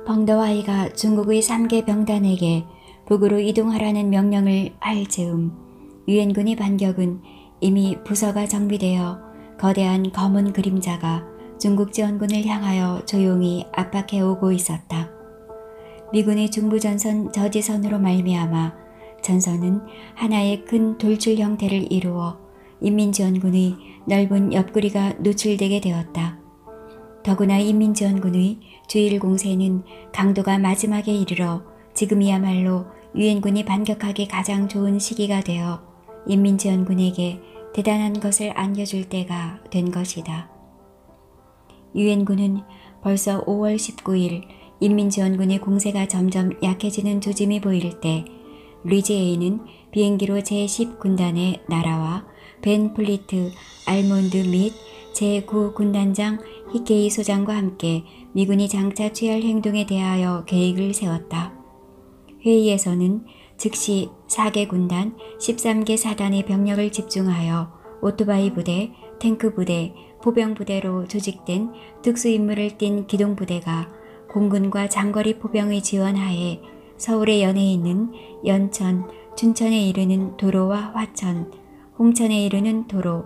펑더와이가 중국의 3개 병단에게 북으로 이동하라는 명령을 할 즈음 유엔군의 반격은 이미 부서가 정비되어 거대한 검은 그림자가 중국 지원군을 향하여 조용히 압박해 오고 있었다. 미군의 중부전선 저지선으로 말미암아 전선은 하나의 큰 돌출 형태를 이루어 인민지원군의 넓은 옆구리가 노출되게 되었다. 더구나 인민지원군의 주일 공세는 강도가 마지막에 이르러 지금이야말로 유엔군이 반격하기 가장 좋은 시기가 되어 인민지원군에게 대단한 것을 안겨줄 때가 된 것이다. 유엔군은 벌써 5월 19일 인민지원군의 공세가 점점 약해지는 조짐이 보일 때 리지에이는 비행기로 제10군단의 나라와 벤 플리트, 알몬드 및 제9군단장 히케이 소장과 함께 미군이 장차 취할 행동에 대하여 계획을 세웠다. 회의에서는 즉시 4개 군단, 13개 사단의 병력을 집중하여 오토바이 부대, 탱크 부대, 포병 부대로 조직된 특수임무를 띈 기동부대가 공군과 장거리 포병의 지원하에 서울의 연에 있는 연천, 춘천에 이르는 도로와 화천, 홍천에 이르는 도로,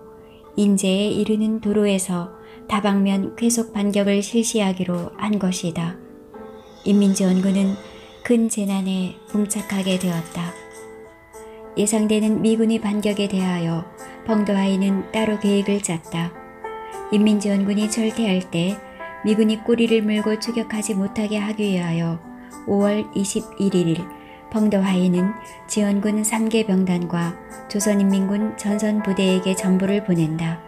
인제에 이르는 도로에서 다방면 쾌속 반격을 실시하기로 한 것이다. 인민지원군은 큰 재난에 봉착하게 되었다. 예상되는 미군의 반격에 대하여 펑더하이는 따로 계획을 짰다. 인민지원군이 철퇴할 때 미군이 꼬리를 물고 추격하지 못하게 하기 위하여 5월 21일 펑더하이는 지원군 3개 병단과 조선인민군 전선부대에게 전부를 보낸다.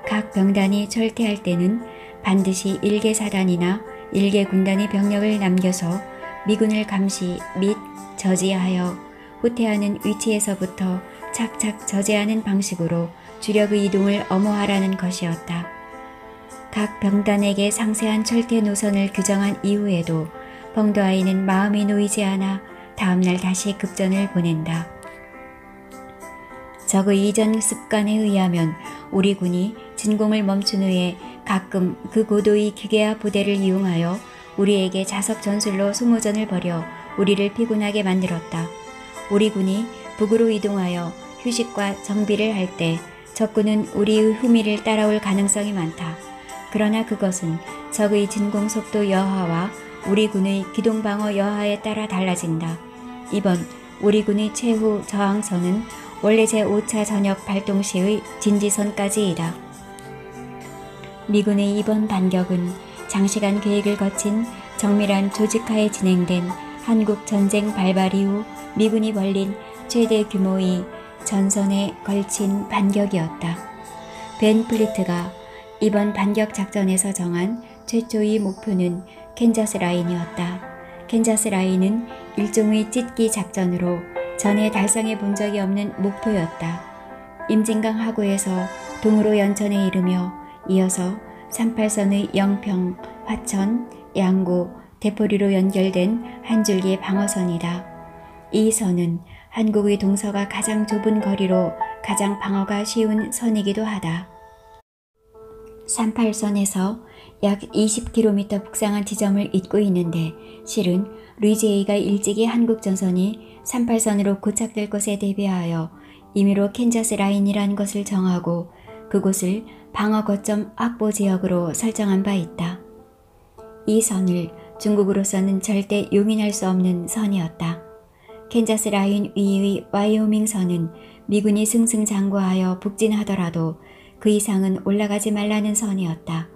각 병단이 철퇴할 때는 반드시 1개 사단이나 1개 군단의 병력을 남겨서 미군을 감시 및 저지하여 후퇴하는 위치에서부터 착착 저지하는 방식으로 주력의 이동을 엄호하라는 것이었다. 각 병단에게 상세한 철퇴 노선을 규정한 이후에도 펑더하이는 마음이 놓이지 않아 다음날 다시 급전을 보낸다. 적의 이전 습관에 의하면 우리 군이 진공을 멈춘 후에 가끔 그 고도의 기계화 부대를 이용하여 우리에게 자석 전술로 소모전을 벌여 우리를 피곤하게 만들었다. 우리 군이 북으로 이동하여 휴식과 정비를 할 때 적군은 우리의 후미를 따라올 가능성이 많다. 그러나 그것은 적의 진공 속도 여하와 우리 군의 기동방어 여하에 따라 달라진다. 이번 우리 군의 최후 저항선은 원래 제5차 전역 발동 시의 진지선까지이다. 미군의 이번 반격은 장시간 계획을 거친 정밀한 조직하에 진행된 한국 전쟁 발발 이후 미군이 벌린 최대 규모의 전선에 걸친 반격이었다. 벤 플리트가 이번 반격 작전에서 정한 최초의 목표는 캔자스 라인이었다. 캔자스 라인은 일종의 찢기 작전으로 전에 달성해 본 적이 없는 목표였다. 임진강 하구에서 동으로 연천에 이르며 이어서 38선의 영평, 화천, 양구, 대포리로 연결된 한 줄기의 방어선이다. 이 선은 한국의 동서가 가장 좁은 거리로 가장 방어가 쉬운 선이기도 하다. 38선에서 약 20km 북상한 지점을 잇고 있는데 실은 리지에이가 일찍이 한국 전선이 38선으로 고착될 것에 대비하여 임의로 캔자스 라인이라는 것을 정하고 그곳을 방어 거점 확보 지역으로 설정한 바 있다. 이 선을 중국으로서는 절대 용인할 수 없는 선이었다. 캔자스 라인 위의 와이오밍 선은 미군이 승승장구하여 북진하더라도 그 이상은 올라가지 말라는 선이었다.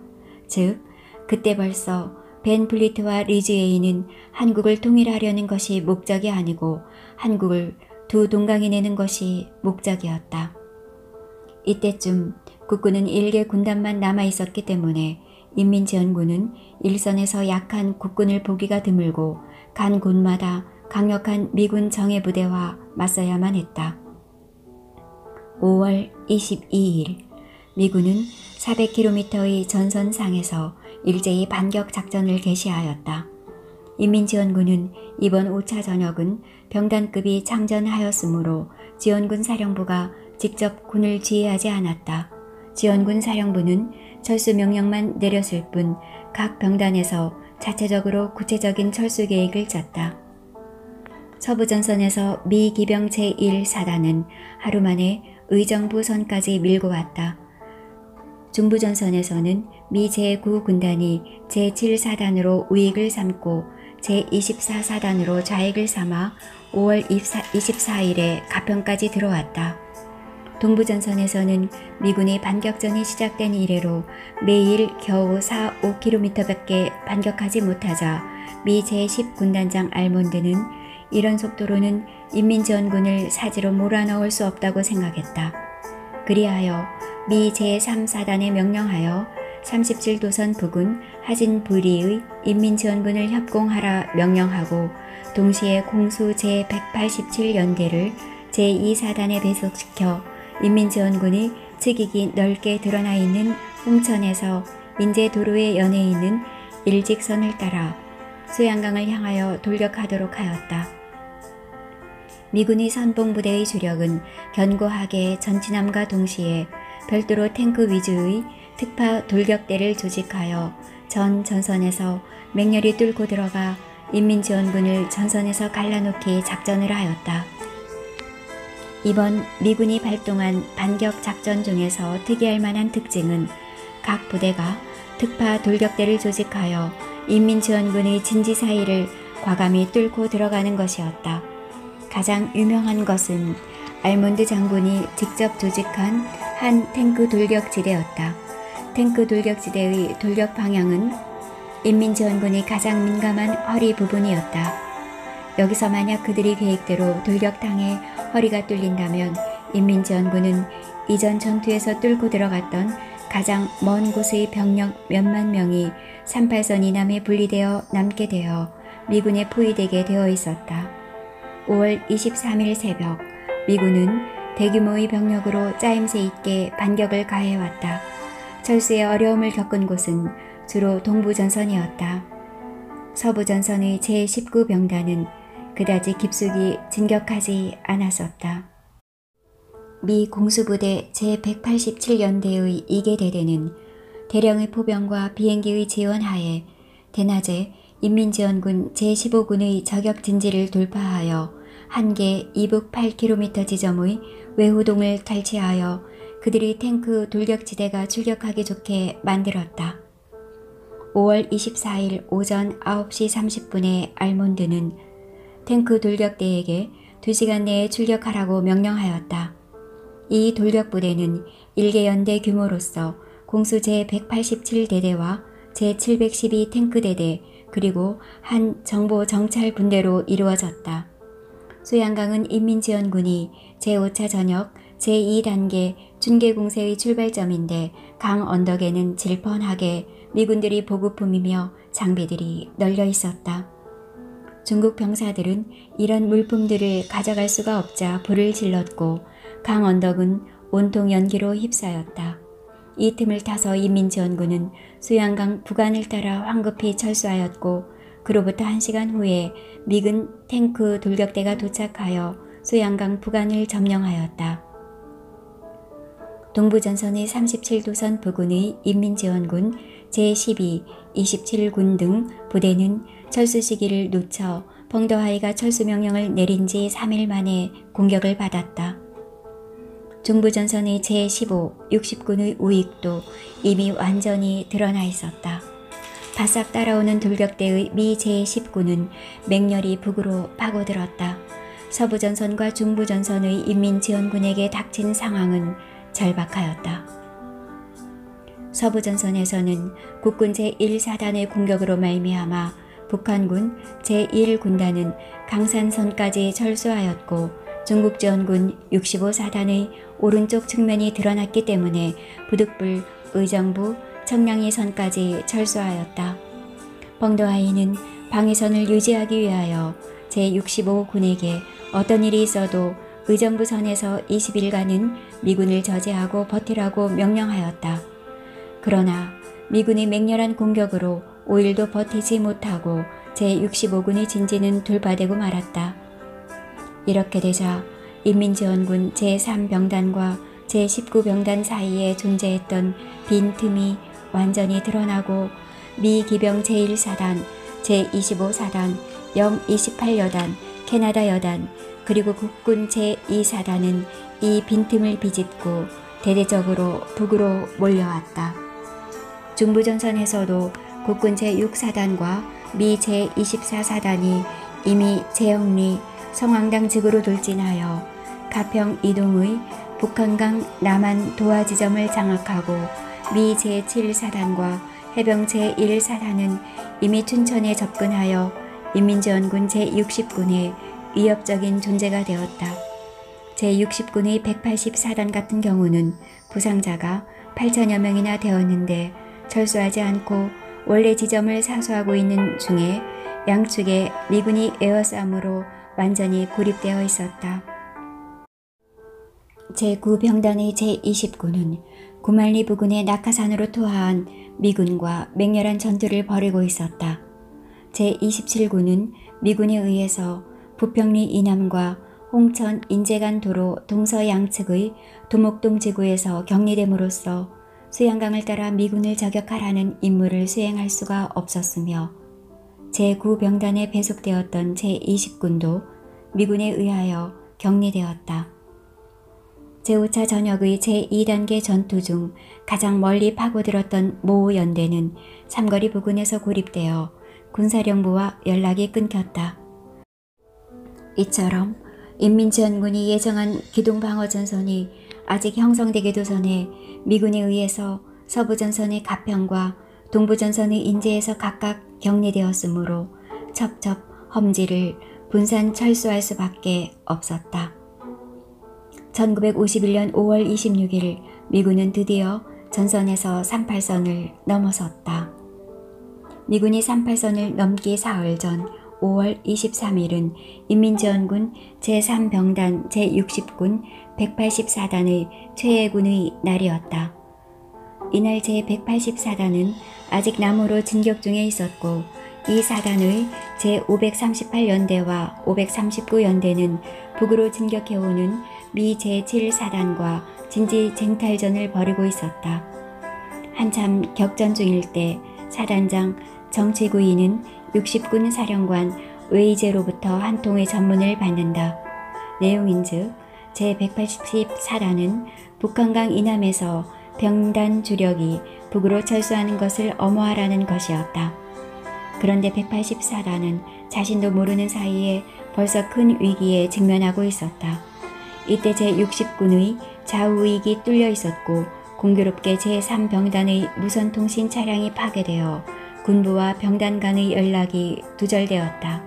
즉, 그때 벌써 벤 플리트와 리지에이는 한국을 통일하려는 것이 목적이 아니고 한국을 두 동강이 내는 것이 목적이었다. 이때쯤 국군은 1개 군단만 남아있었기 때문에 인민지원군은 일선에서 약한 국군을 보기가 드물고 간 곳마다 강력한 미군 정예부대와 맞서야만 했다. 5월 22일 미군은 400km의 전선상에서 일제히 반격 작전을 개시하였다. 인민지원군은 이번 5차 전역은 병단급이 창전하였으므로 지원군 사령부가 직접 군을 지휘하지 않았다. 지원군 사령부는 철수 명령만 내렸을 뿐 각 병단에서 자체적으로 구체적인 철수 계획을 짰다. 서부전선에서 미 기병 제1사단은 하루 만에 의정부 선까지 밀고 왔다. 중부전선에서는 미 제9군단이 제7사단으로 우익을 삼고 제24사단으로 좌익을 삼아 5월 24일에 가평까지 들어왔다. 동부전선에서는 미군의 반격전이 시작된 이래로 매일 겨우 4-5km밖에 반격하지 못하자 미 제10군단장 알몬드는 이런 속도로는 인민지원군을 사지로 몰아넣을 수 없다고 생각했다. 그리하여 미 제3사단에 명령하여 37도선 부근 하진 부리의 인민지원군을 협공하라 명령하고 동시에 공수 제187연대를 제2사단에 배속시켜 인민지원군이 측익이 넓게 드러나 있는 홍천에서 인제도로의 연에 있는 일직선을 따라 수양강을 향하여 돌격하도록 하였다. 미군의 선봉부대의 주력은 견고하게 전진함과 동시에 별도로 탱크 위주의 특파 돌격대를 조직하여 전 전선에서 맹렬히 뚫고 들어가 인민지원군을 전선에서 갈라놓기 작전을 하였다. 이번 미군이 발동한 반격 작전 중에서 특이할 만한 특징은 각 부대가 특파 돌격대를 조직하여 인민지원군의 진지 사이를 과감히 뚫고 들어가는 것이었다. 가장 유명한 것은 알몬드 장군이 직접 조직한 한 탱크 돌격지대였다. 탱크 돌격지대의 돌격 방향은 인민지원군이 가장 민감한 허리 부분이었다. 여기서 만약 그들이 계획대로 돌격당해 허리가 뚫린다면 인민지원군은 이전 전투에서 뚫고 들어갔던 가장 먼 곳의 병력 몇만 명이 38선 이남에 분리되어 남게 되어 미군에 포위되게 되어 있었다. 5월 23일 새벽 미군은 대규모의 병력으로 짜임새 있게 반격을 가해왔다. 철수의 어려움을 겪은 곳은 주로 동부전선이었다. 서부전선의 제19병단은 그다지 깊숙이 진격하지 않았었다. 미 공수부대 제187연대의 2개 대대는 대량의 포병과 비행기의 지원하에 대낮에 인민지원군 제15군의 저격 진지를 돌파하여 한개 이북 8km 지점의 외호동을 탈취하여 그들이 탱크 돌격지대가 출격하기 좋게 만들었다. 5월 24일 오전 9시 30분에 알몬드는 탱크 돌격대에게 2시간 내에 출격하라고 명령하였다. 이 돌격부대는 1개 연대 규모로서 공수 제187대대와 제712 탱크대대 그리고 한 정보 정찰 분대로 이루어졌다. 수양강은 인민지원군이 제5차 전역 제2단계 준계공세의 출발점인데 강 언덕에는 질펀하게 미군들이 보급품이며 장비들이 널려 있었다. 중국 병사들은 이런 물품들을 가져갈 수가 없자 불을 질렀고 강 언덕은 온통 연기로 휩싸였다. 이 틈을 타서 인민지원군은 수양강 북안을 따라 황급히 철수하였고 그로부터 1시간 후에 미군 탱크 돌격대가 도착하여 수양강 북안을 점령하였다. 동부전선의 37도선 부근의 인민지원군 제12, 27군 등 부대는 철수 시기를 놓쳐 펑더하이가 철수 명령을 내린 지 3일 만에 공격을 받았다. 중부전선의 제15, 60군의 우익도 이미 완전히 드러나 있었다. 바싹 따라오는 돌격대의 미 제10군은 맹렬히 북으로 파고들었다. 서부전선과 중부전선의 인민지원군에게 닥친 상황은 절박하였다. 서부전선에서는 국군 제1사단의 공격으로 말미암아 북한군 제1군단은 강산선까지 철수하였고 중국지원군 65사단의 오른쪽 측면이 드러났기 때문에 부득불 의정부 청량리선까지 철수하였다. 펑더하이는 방위선을 유지하기 위하여 제65군에게 어떤 일이 있어도 의정부선에서 20일간은 미군을 저지하고 버티라고 명령하였다. 그러나 미군의 맹렬한 공격으로 5일도 버티지 못하고 제65군의 진지는 돌파되고 말았다. 이렇게 되자 인민지원군 제3병단과 제19병단 사이에 존재했던 빈틈이 완전히 드러나고 미 기병 제1사단 제25사단, 영28여단, 캐나다 여단, 그리고 국군 제2사단은 이 빈틈을 비집고 대대적으로 북으로 몰려왔다. 중부전선에서도 국군 제6사단과 미 제24사단이 이미 제영리, 성황당 측으로 돌진하여 가평 이동의 북한강 남한 도하 지점을 장악하고 미 제7사단과 해병 제1사단은 이미 춘천에 접근하여 인민지원군 제60군의 위협적인 존재가 되었다. 제60군의 184단 같은 경우는 부상자가 8천여 명이나 되었는데 철수하지 않고 원래 지점을 사수하고 있는 중에 양측에 미군이 에어싸움으로 완전히 고립되어 있었다. 제9병단의 제20군은 구말리 부근의 낙하산으로 투하한 미군과 맹렬한 전투를 벌이고 있었다. 제27군은 미군에 의해서 부평리 이남과 홍천 인제간 도로 동서양측의 도목동 지구에서 격리됨으로써 수양강을 따라 미군을 저격하라는 임무를 수행할 수가 없었으며 제9병단에 배속되었던 제20군도 미군에 의하여 격리되었다. 제5차 전역의 제2단계 전투 중 가장 멀리 파고들었던 모 연대는 삼거리 부근에서 고립되어 군사령부와 연락이 끊겼다. 이처럼 인민지원군이 예정한 기동방어전선이 아직 형성되기도 전에 미군에 의해서 서부전선의 가평과 동부전선의 인제에서 각각 격리되었으므로 첩첩 험지를 분산 철수할 수밖에 없었다. 1951년 5월 26일 미군은 드디어 전선에서 38선을 넘어섰다. 미군이 38선을 넘기 사흘 전 5월 23일은 인민지원군 제3병단 제60군 184단의 최애군의 날이었다. 이날 제184단은 아직 남으로 진격 중에 있었고 이 사단의 제538연대와 539연대는 북으로 진격해오는 미 제7사단과 진지쟁탈전을 벌이고 있었다. 한참 격전 중일 때 사단장 정치구이는 60군 사령관 웨이제로부터 한 통의 전문을 받는다. 내용인즉 제184단은 북한강 이남에서 병단 주력이 북으로 철수하는 것을 엄호하라는 것이었다. 그런데 184단은 자신도 모르는 사이에 벌써 큰 위기에 직면하고 있었다. 이때 제60군의 좌우익이 뚫려 있었고 공교롭게 제3병단의 무선통신 차량이 파괴되어 군부와 병단 간의 연락이 두절되었다.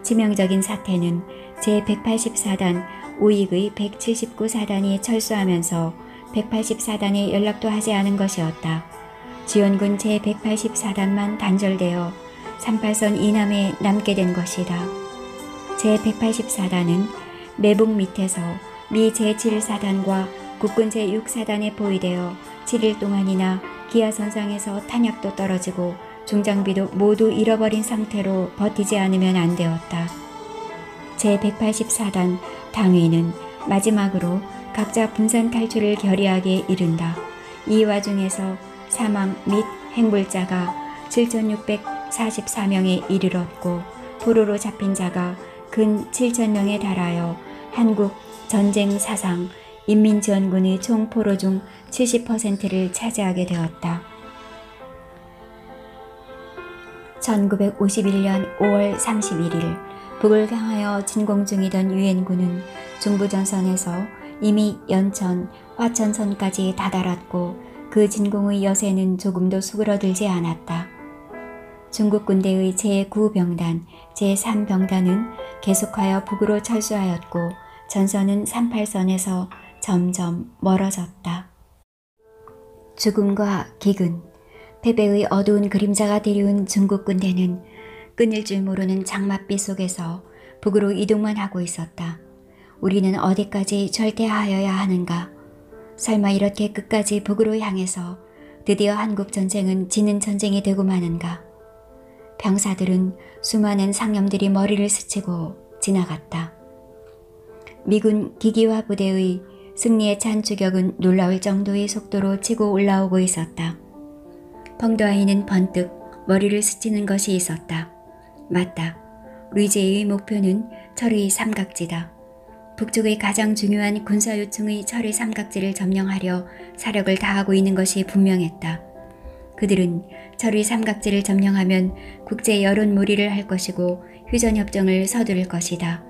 치명적인 사태는 제184단 우익의 179사단이 철수하면서 184단에 연락도 하지 않은 것이었다. 지원군 제184단만 단절되어 38선 이남에 남게 된 것이다. 제184단은 매북 밑에서 미 제7사단과 국군 제6사단에 포위되어 7일 동안이나 기하선상에서 탄약도 떨어지고 중장비도 모두 잃어버린 상태로 버티지 않으면 안 되었다. 제184단 당위는 마지막으로 각자 분산 탈출을 결의하게 이른다. 이 와중에서 사망 및 행불자가 7,644명에 이르렀고 포로로 잡힌 자가 근 7,000명에 달하여 한국 전쟁 사상 인민지원군의 총 포로 중 70%를 차지하게 되었다. 1951년 5월 31일 북을 향하여 진공 중이던 유엔군은 중부전선에서 이미 연천, 화천선까지 다다랐고 그 진공의 여세는 조금도 수그러들지 않았다. 중국 군대의 제9병단, 제3병단은 계속하여 북으로 철수하였고 전선은 38선에서 점점 멀어졌다. 죽음과 기근, 패배의 어두운 그림자가 드리운 중국 군대는 끊일 줄 모르는 장맛비 속에서 북으로 이동만 하고 있었다. 우리는 어디까지 절대하여야 하는가? 설마 이렇게 끝까지 북으로 향해서 드디어 한국 전쟁은 지는 전쟁이 되고 마는가? 병사들은 수많은 상념들이 머리를 스치고 지나갔다. 미군 기기화 부대의 승리에 찬 추격은 놀라울 정도의 속도로 치고 올라오고 있었다. 펑드아이는 번뜩 머리를 스치는 것이 있었다. 맞다. 루이제의 목표는 철의 삼각지다. 북쪽의 가장 중요한 군사요충의 철의 삼각지를 점령하려 사력을 다하고 있는 것이 분명했다. 그들은 철의 삼각지를 점령하면 국제 여론몰이를 할 것이고 휴전협정을 서두를 것이다.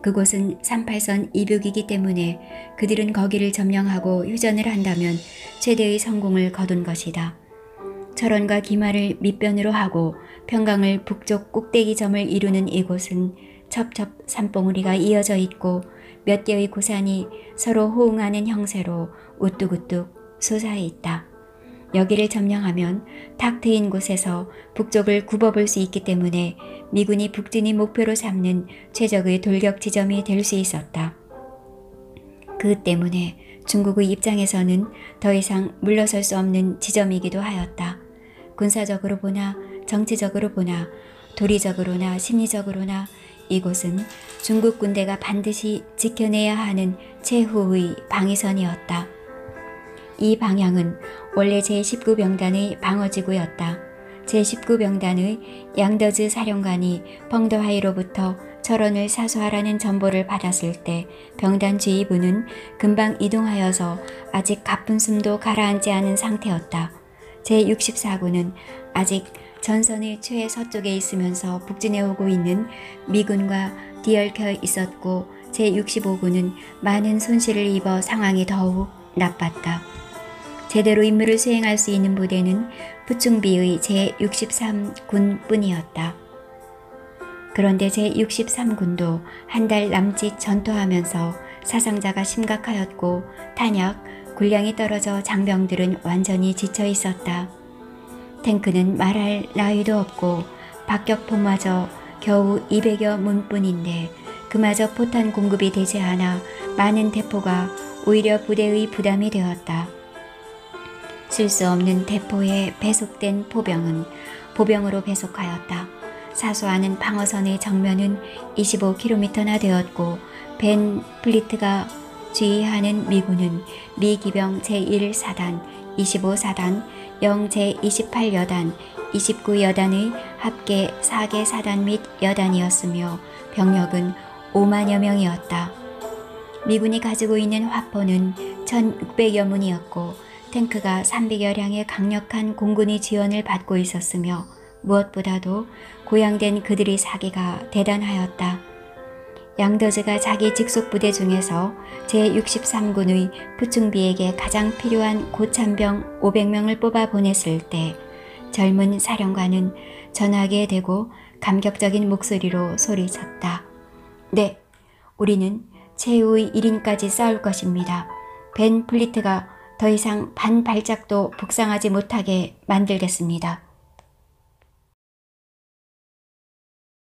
그곳은 38선 이북이기 때문에 그들은 거기를 점령하고 휴전을 한다면 최대의 성공을 거둔 것이다. 철원과 기마를 밑변으로 하고 평강을 북쪽 꼭대기점을 이루는 이곳은 첩첩 산봉우리가 이어져 있고 몇 개의 고산이 서로 호응하는 형세로 우뚝우뚝 솟아 있다. 여기를 점령하면 탁 트인 곳에서 북쪽을 굽어볼 수 있기 때문에 미군이 북진이 목표로 삼는 최적의 돌격 지점이 될 수 있었다. 그 때문에 중국의 입장에서는 더 이상 물러설 수 없는 지점이기도 하였다. 군사적으로 보나 정치적으로 보나 도리적으로나 심리적으로나 이곳은 중국 군대가 반드시 지켜내야 하는 최후의 방위선이었다. 이 방향은 원래 제19병단의 방어지구였다. 제19병단의 양더즈 사령관이 펑더하이로부터 철원을 사수하라는 전보를 받았을 때 병단 지휘부는 금방 이동하여서 아직 가쁜 숨도 가라앉지 않은 상태였다. 제64군은 아직 전선의 최서쪽에 있으면서 북진해 오고 있는 미군과 뒤얽혀 있었고 제65군은 많은 손실을 입어 상황이 더욱 나빴다. 제대로 임무를 수행할 수 있는 부대는 부충비의 제63군 뿐이었다. 그런데 제63군도 한 달 남짓 전투하면서 사상자가 심각하였고 탄약, 군량이 떨어져 장병들은 완전히 지쳐 있었다. 탱크는 말할 나위도 없고 박격포마저 겨우 200여 문뿐인데 그마저 포탄 공급이 되지 않아 많은 대포가 오히려 부대의 부담이 되었다. 쓸 수 없는 대포에 배속된 포병은 보병으로 배속하였다. 사수하는 방어선의 정면은 25km나 되었고 벤 플리트가 지휘하는 미군은 미기병 제1사단, 25사단, 영 제28여단, 29여단의 합계 4개 사단 및 여단이었으며 병력은 5만여 명이었다. 미군이 가지고 있는 화포는 1600여 문이었고 탱크가 300여량의 강력한 공군의 지원을 받고 있었으며 무엇보다도 고양된 그들의 사기가 대단하였다. 양더즈가 자기 직속 부대 중에서 제63군의 부충비에게 가장 필요한 고참병 500명을 뽑아 보냈을 때 젊은 사령관은 전하게 되고 감격적인 목소리로 소리쳤다. 네, 우리는 최후의 1인까지 싸울 것입니다. 벤 플리트가 더 이상 반 발짝도 북상하지 못하게 만들겠습니다.